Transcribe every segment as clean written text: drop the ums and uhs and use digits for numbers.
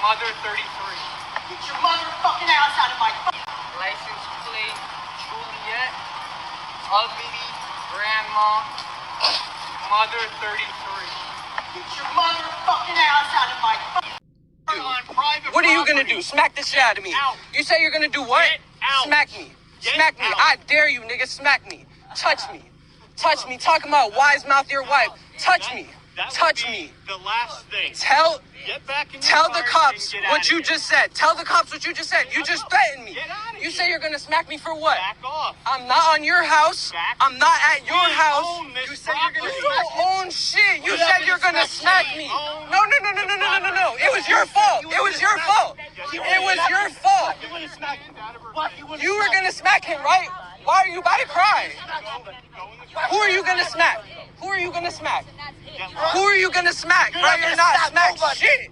Mother 33. Get your motherfucking ass out of my License plate, Juliet, ugly, grandma, Mother 33. Get your motherfucking ass out of my What are you gonna do? Smack the shit out of me. Out. You say you're gonna do what? Get out. Smack me. Get Smack me. out. I dare you, nigga. Smack me. Touch me. Touch me. Talking about wise mouth your wife. Touch me. Touch me. The last thing. Tell the cops what you just said. Tell the cops what you just said. You just threatened me. Get out of You here. say you're gonna smack me for what? Back off. I'm not on your house. Back. I'm not at your We house. own this You said you're gonna property. smack me. You don't own shit. You We said have you're gonna this smack property. me. Own No. It was your fault. It was your fault. It was your fault. You wanna smack him? What? You wanna You were gonna smack him, right? Why are you about to cry? Who are you gonna smack? Who are you gonna smack? Who are you gonna smack? Bro, you're not smack shit.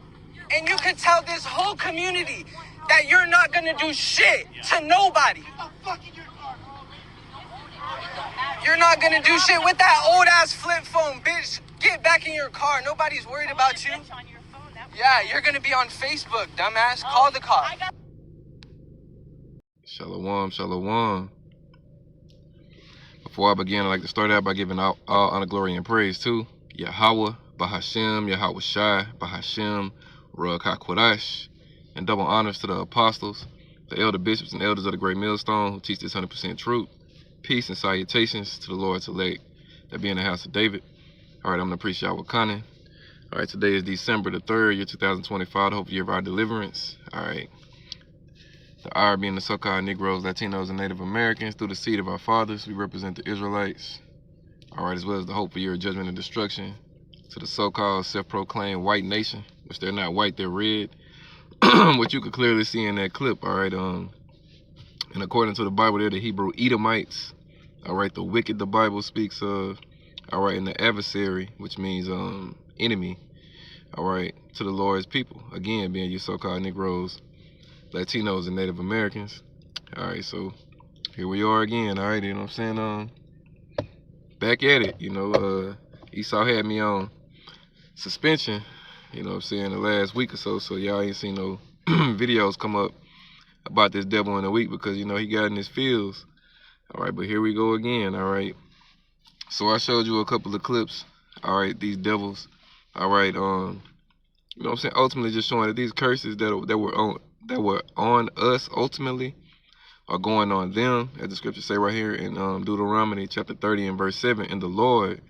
And you can tell this whole community that you're not gonna do shit to nobody. You're not gonna do shit with that old ass flip phone, bitch. Get back in your car. Nobody's worried about you. Yeah, you're gonna be on Facebook, dumbass. Call the cops. Shalom, shalom. Before I begin, I'd like to start out by giving all honor, glory, and praise to Yahweh, Bahashem, Yahweh Shai, Bahashem, Ruach HaKodesh, and double honors to the apostles, the elder bishops and elders of the Great Millstone who teach this 100% truth. Peace and salutations to the Lord's elect that be in the house of David. All right, I'm going to preach Yahweh Kanan. All right, today is December the 3rd, year 2025, the hope year of our deliverance. All right. The R being the so-called Negroes, Latinos, and Native Americans. Through the seed of our fathers, we represent the Israelites. All right, as well as the hope for your judgment and destruction to the so-called self-proclaimed white nation, which they're not white, they're red, which you could clearly see in that clip. All right, and according to the Bible, they're the Hebrew Edomites. All right, the wicked the Bible speaks of. All right, and the adversary, which means enemy. All right, to the Lord's people. Again, being your so-called Negroes, Latinos, and Native Americans. All right, so here we are again. All right, you know what I'm saying? Back at it. You know, Esau had me on suspension, you know what I'm saying, the last week or so. So y'all ain't seen no videos come up about this devil in a week because, you know, he got in his fields. All right, but here we go again. All right. So I showed you a couple of clips. All right, these devils. All right, you know what I'm saying? Ultimately, just showing that these curses that were on us ultimately are going on them, as the scriptures say right here in Deuteronomy chapter 30 and verse 7. And the Lord,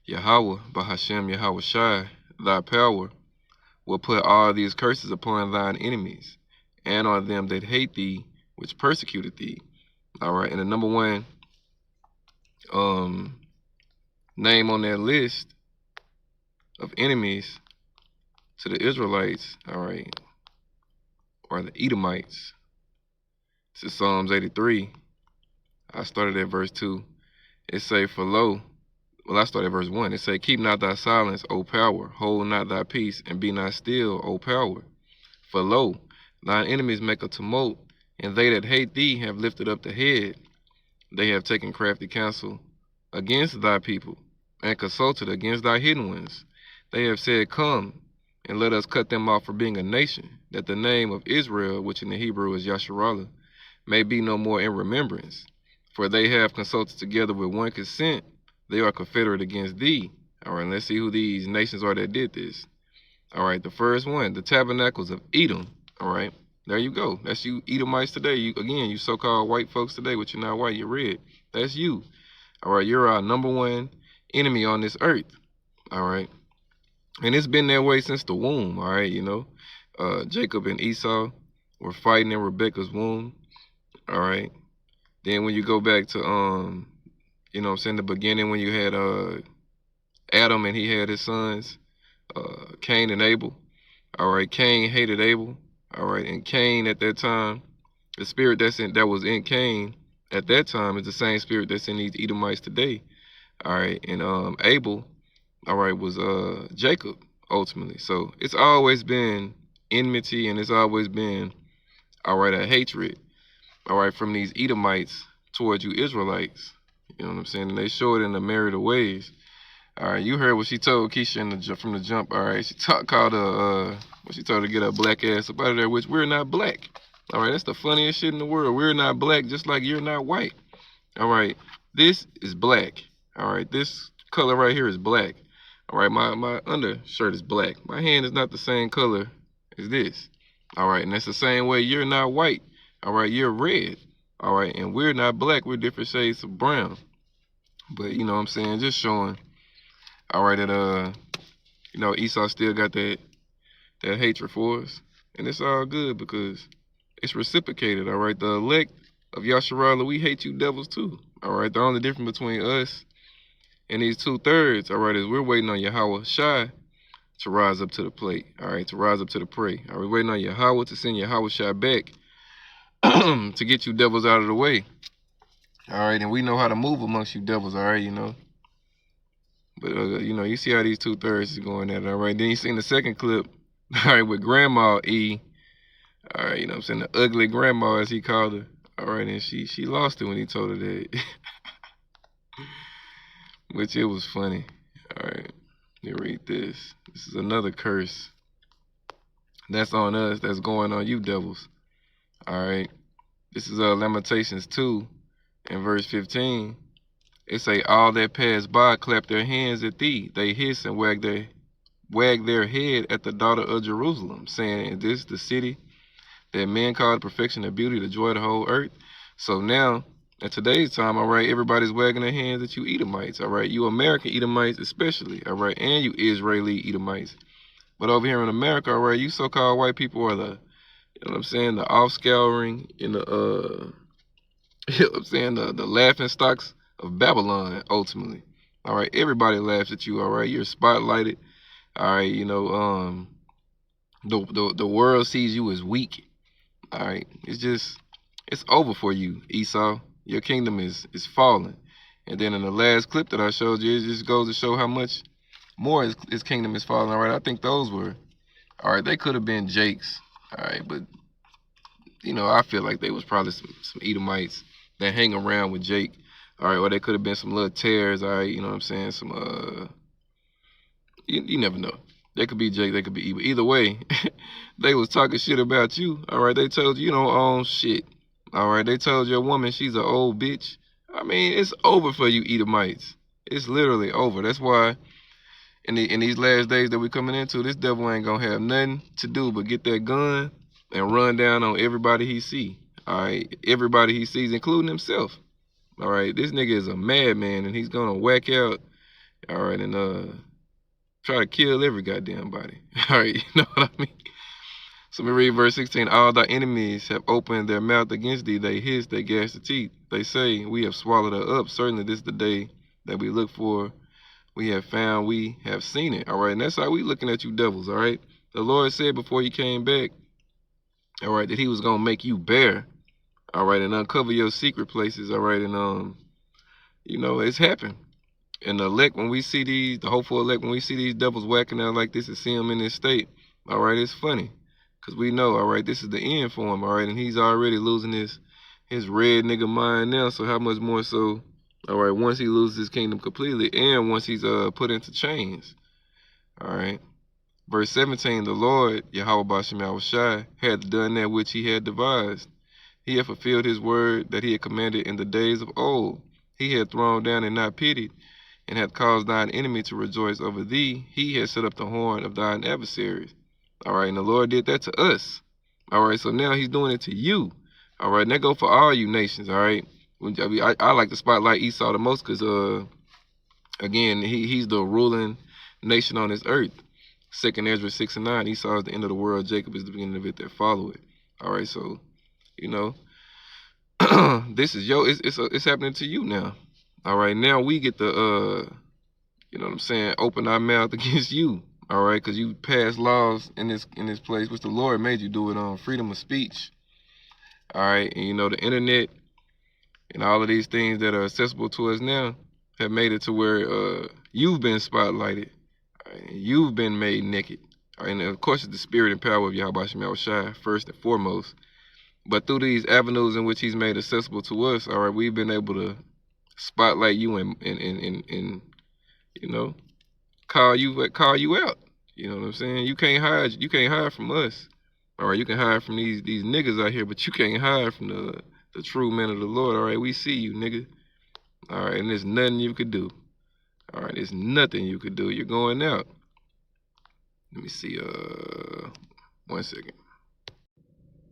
Yahweh, Bahashem, Yahweh Shai, thy power, will put all these curses upon thine enemies, and on them that hate thee, which persecuted thee. All right, and the number one name on that list of enemies to the Israelites, all right, are the Edomites. This is Psalms 83. I started at verse 2. It say, for lo, well, I started at verse 1. It say, keep not thy silence, O power, hold not thy peace, and be not still, O power. For lo, thine enemies make a tumult, and they that hate thee have lifted up the head. They have taken crafty counsel against thy people, and consulted against thy hidden ones. They have said, come, and let us cut them off for being a nation, that the name of Israel, which in the Hebrew is Yasharallah, may be no more in remembrance. For they have consulted together with one consent. They are confederate against thee. All right, let's see who these nations are that did this. All right, the first one, the tabernacles of Edom. All right, there you go. That's you Edomites today. You so-called white folks today, but you're not white, you're red. That's you. All right, you're our number one enemy on this earth. All right, and it's been that way since the womb. All right, you know, Jacob and Esau were fighting in Rebekah's womb. All right, then when you go back to you know what I'm saying, the beginning when you had Adam and he had his sons, Cain and Abel. All right, Cain hated Abel. All right, and Cain at that time, the spirit that was in Cain at that time is the same spirit that's in these Edomites today. All right, and Abel, all right, was Jacob ultimately. So it's always been enmity, and it's always been, all right, a hatred, all right, from these Edomites towards you Israelites. You know what I'm saying? And they show it in the myriad of ways. All right, you heard what she told Keisha from the jump. All right, she called her When she told her to get her black ass up out of there, which we're not black. All right, that's the funniest shit in the world. We're not black, just like you're not white. All right, this is black. All right, this color right here is black. All right, my undershirt is black. My hand is not the same color as this. All right, and that's the same way you're not white. All right, you're red. All right, and we're not black. We're different shades of brown. But, you know what I'm saying, just showing, all right, that, you know, Esau still got that hatred for us. And it's all good because it's reciprocated, all right? The elect of Yasharala, we hate you devils too, all right? The only difference between us and these 2/3, all right, is we're waiting on Yahweh Shai to rise up to the plate, all right, to rise up to the prey. All right, we're waiting on Yahweh to send Yahweh Shai back to get you devils out of the way. All right, and we know how to move amongst you devils, all right, you know. But, you know, you see how these 2/3 is going at it, all right? Then you seen the second clip, all right, with Grandma E. All right, you know what I'm saying, the ugly grandma, as he called her. All right, and she lost it when he told her that. Which it was funny. All right, let me read this. This is another curse. That's on us. That's going on you devils. All right. This is Lamentations 2 and verse 15. It say, all that pass by clap their hands at thee. They hiss and wag their head at the daughter of Jerusalem, saying, is this the city that men call the perfection of beauty, the joy of the whole earth? So now, at today's time, all right, everybody's wagging their hands at you Edomites, all right? You American Edomites especially, all right? And you Israeli Edomites. But over here in America, all right, you so-called white people are the, you know what I'm saying, the offscouring and the, you know what I'm saying, the laughing stocks of Babylon, ultimately. All right, everybody laughs at you, all right? You're spotlighted, all right? You know, the world sees you as weak. All right, it's over for you, Esau. Your kingdom is falling. And then in the last clip that I showed you, it just goes to show how much more his kingdom is falling. All right, I think those were, all right, they could have been Jake's. All right, but, you know, I feel like they was probably some Edomites that hang around with Jake. All right, or they could have been some little tares. All right, you know what I'm saying? Some, you never know. They could be Jake, they could be Eva. Either way, they was talking shit about you. All right, they told you don't own shit. All right, they told your woman she's an old bitch. I mean, it's over for you Edomites. It's literally over. That's why in these last days that we're coming into, this devil ain't gonna have nothing to do but get that gun and run down on everybody he see. All right, everybody he sees, including himself. All right, this nigga is a madman, and he's gonna whack out. All right, and try to kill every goddamn body. All right, you know what I mean? So let me read verse 16. All thy enemies have opened their mouth against thee. They hiss, they gash the teeth. They say, we have swallowed her up. Certainly this is the day that we look for. We have found, we have seen it. All right, and that's how we looking at you devils, all right? The Lord said before he came back, all right, that he was going to make you bare, all right, and uncover your secret places, all right? And, you know, it's happened. And the elect, when we see these, the hopeful elect, when we see these devils whacking out like this and see them in this state, all right, it's funny. Because we know, all right, this is the end for him, all right, and he's already losing his red nigga mind now, so how much more so, all right, once he loses his kingdom completely and once he's put into chains, all right. Verse 17, the Lord, Yahweh Bashem Yahushai, had done that which he had devised. He had fulfilled his word that he had commanded in the days of old. He had thrown down and not pitied, and hath caused thine enemy to rejoice over thee. He has set up the horn of thine adversaries. All right, and the Lord did that to us. All right, so now he's doing it to you. All right, and that go for all you nations, all right? I like to spotlight Esau the most because, again, he's the ruling nation on this earth. 2nd Ezra 6 and 9, Esau is the end of the world. Jacob is the beginning of it that follow it. All right, so, you know, this is it's happening to you now. All right, now we get to, you know what I'm saying, open our mouth against you. All right, because you passed laws in this place, which the Lord made you do it on freedom of speech. All right, and you know the internet and all of these things that are accessible to us now have made it to where you've been spotlighted, right, and you've been made naked. All right, and of course, it's the spirit and power of Yahweh Shem Yahushai first and foremost. But through these avenues in which He's made accessible to us, all right, we've been able to spotlight you and you know, call you out. You know what I'm saying? You can't hide from us. All right, you can hide from these niggas out here, but you can't hide from the true men of the Lord. All right, we see you, nigga. All right, and there's nothing you could do. All right, there's nothing you could do. You're going out. Let me see. 1 second.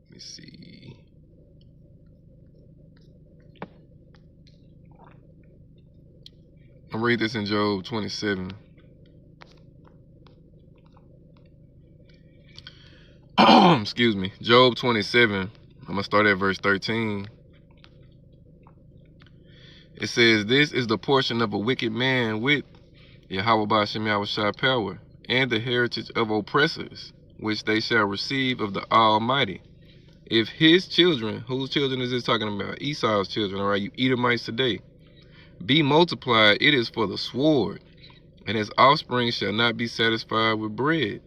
Let me see. I'll read this in Job 27. Excuse me. Job 27. I'm going to start at verse 13. It says, "This is the portion of a wicked man with Yahweh Ba'ashem Yahushua power, and the heritage of oppressors, which they shall receive of the Almighty. If his children," whose children is this talking about? Esau's children, all right, you Edomites today, "be multiplied, it is for the sword, and his offspring shall not be satisfied with bread."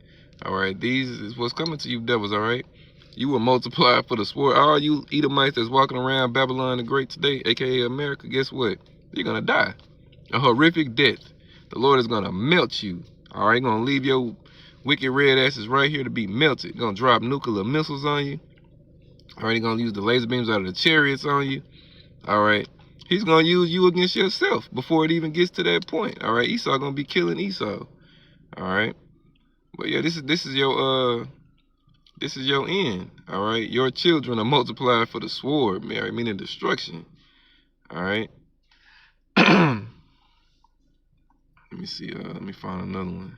All right, these is what's coming to you devils, all right? You will multiply for the sword. All you Edomites that's walking around Babylon the Great today, aka America, guess what? You're gonna die a horrific death. The Lord is gonna melt you. All right, gonna leave your wicked red asses right here to be melted. Gonna drop nuclear missiles on you. All right, he's gonna use the laser beams out of the chariots on you. All right, he's gonna use you against yourself before it even gets to that point. All right, Esau gonna be killing Esau. All right, but yeah, this is your end. All right, your children are multiplied for the sword, Mary, meaning destruction. All right. Let me see. Let me find another one.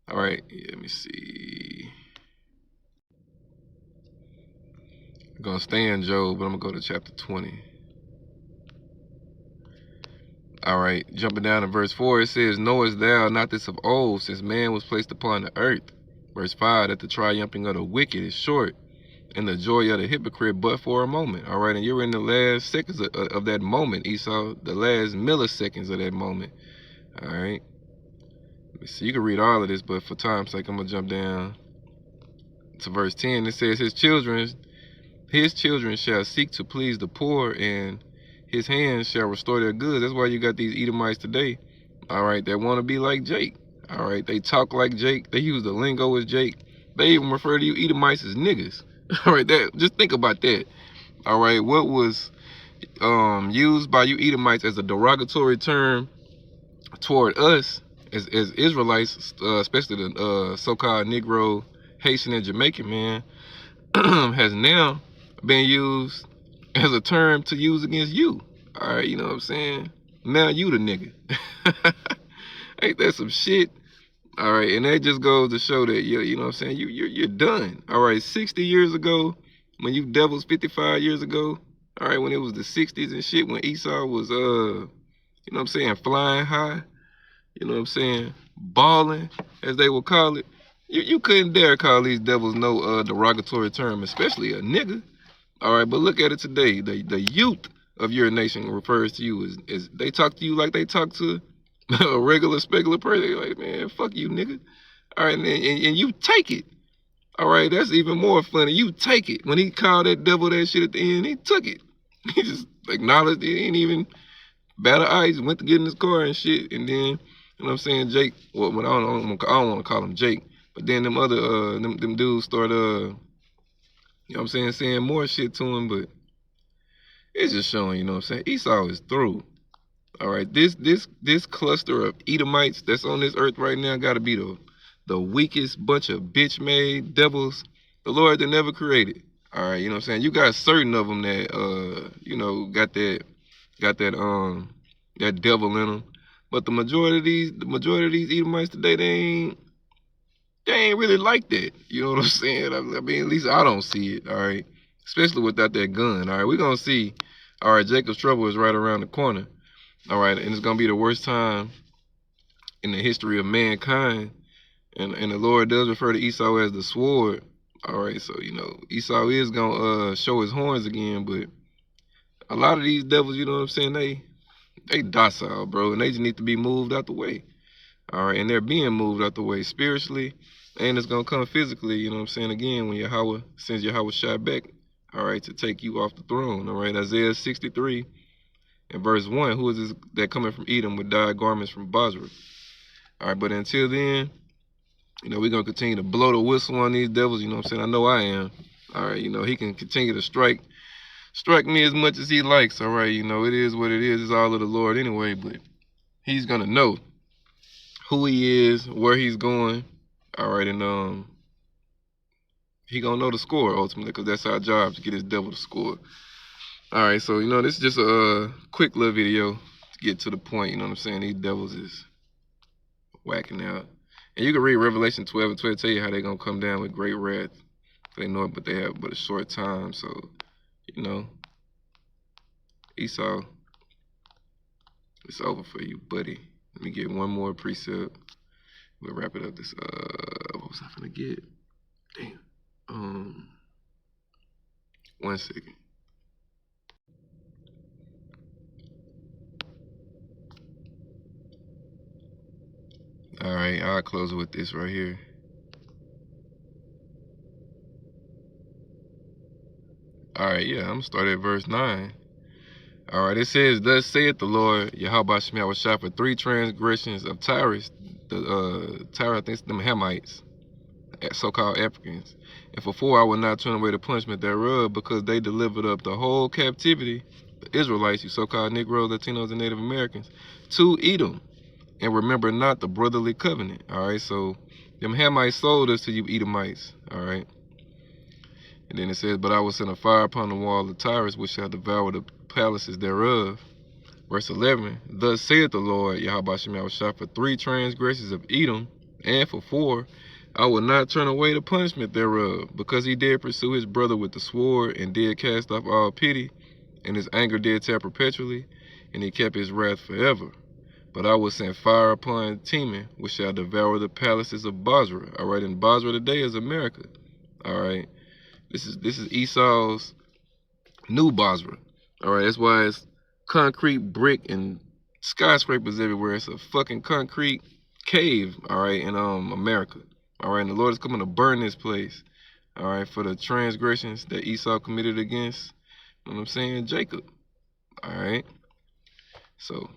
All right. Yeah, let me see. I'm gonna stay in Job, but I'm gonna go to chapter 20. All right. Jumping down to verse 4, it says, "Knowest thou not this of old, since man was placed upon the earth?" Verse 5, "That the triumphing of the wicked is short, and the joy of the hypocrite but for a moment." All right, and you're in the last seconds of that moment, Esau, the last milliseconds of that moment. All right. Let me see. You can read all of this, but for time's sake, I'm gonna jump down to verse 10. It says, his children shall seek to please the poor, and his hands shall restore their goods." That's why you got these Edomites today, all right, that want to be like Jake. All right, they talk like Jake. They use the lingo as Jake. They even refer to you Edomites as niggas. All right, just think about that. All right, what was used by you Edomites as a derogatory term toward us as Israelites, especially the so-called Negro, Haitian, and Jamaican man, has now been used as a term to use against you. All right, you know what I'm saying? Now you the nigga. Ain't that some shit? All right, and that just goes to show that, you know what I'm saying, you're done. All right, 60 years ago, when you devils, 55 years ago, all right, when it was the 60s and shit, when Esau was, you know what I'm saying, flying high, you know what I'm saying, balling, as they would call it, you couldn't dare call these devils no derogatory term, especially a nigga. All right, but look at it today. The youth of your nation refers to you as they talk to you like they talk to a regular, specular person. They're like, man, fuck you, nigga. All right, and you take it. All right, that's even more funny. You take it. When he called that devil that shit at the end, he took it. He just acknowledged it. He ain't even battle ice, went to get in his car and shit. And then, you know what I'm saying, Jake, well, I don't want to call him Jake, but then them other, them dudes start, you know what I'm saying, saying more shit to him, but it's just showing, you know what I'm saying, Esau is through. All right, this cluster of Edomites that's on this earth right now got to be the weakest bunch of bitch-made devils the Lord that never created. All right, you know what I'm saying? You got certain of them that you know, got that devil in them, but the majority of these Edomites today, they ain't really like that. You know what I'm saying? I mean, at least I don't see it. All right, especially without that gun. All right, we're gonna see. All right, Jacob's trouble is right around the corner. All right, and it's gonna be the worst time in the history of mankind. And the Lord does refer to Esau as the sword. All right, so you know Esau is gonna show his horns again, but a lot of these devils, you know what I'm saying, they docile, bro, and they just need to be moved out the way. All right, and they're being moved out the way spiritually, and it's gonna come physically. You know what I'm saying? Again, when Yahweh sends Yahweh Shai back, all right, to take you off the throne. All right, Isaiah 63. In verse 1, who is this that coming from Edom with dyed garments from Basra? All right, but until then, You know, we're going to continue to blow the whistle on these devils. You know what I'm saying? I know I am. All right, you know, he can continue to strike me as much as he likes. All right, you know, it is what it is. It's all of the Lord anyway, but he's going to know who he is, where he's going. All right, and he going to know the score ultimately, because that's our job, to get his devil to score. All right, so, you know, this is just a quick little video to get to the point. You know what I'm saying? These devils is whacking out. And you can read Revelation 12 and 12, tell you how they're going to come down with great wrath. They know it, but they have but a short time. So, you know, Esau, it's over for you, buddy. Let me get one more precept. We'll wrap it up. This, what was I finna get? Damn. 1 second. All right, I'll close it with this right here. All right, yeah, I'm going to start at verse 9. All right, it says, "Thus saith the Lord, Yahweh Shemel was shot for 3 transgressions of Tyrus, Tyre, I think it's them Hamites, so-called Africans. And for 4 I will not turn away the punishment thereof, because they delivered up the whole captivity, the Israelites, you so-called Negroes, Latinos, and Native Americans, to Edom, and remember not the brotherly covenant." All right, so them Hamites sold us to you Edomites. All right. And then it says, "But I will send a fire upon the wall of Tyrus, which shall devour the palaces thereof." Verse 11, "Thus saith the Lord, Yahweh Shemel was shot for 3 transgressions of Edom, and for 4 I will not turn away the punishment thereof, because he did pursue his brother with the sword, and did cast off all pity, and his anger did tear perpetually, and he kept his wrath forever. But I will send fire upon Teman, which shall devour the palaces of Bozrah." All right, and Bozrah today is America. All right. This is Esau's new Bozrah. All right, that's why it's concrete, brick, and skyscrapers everywhere. It's a fucking concrete cave. All right, in America. All right, and the Lord is coming to burn this place. All right, for the transgressions that Esau committed against, you know what I'm saying, Jacob. All right, so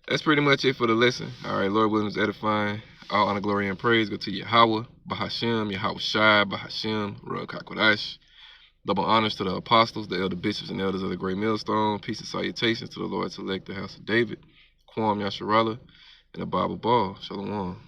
that's pretty much it for the lesson. All right, Lord willing is edifying. All honor, glory, and praise go to Yahweh, Bahashem, Yahweh Shai, Bahashem, Ruach HaKodesh. Double honors to the apostles, the elder bishops, and elders of the great millstone. Peace and salutations to the Lord select the house of David, Quam Yasharallah, and the Bible Ball. Shalom.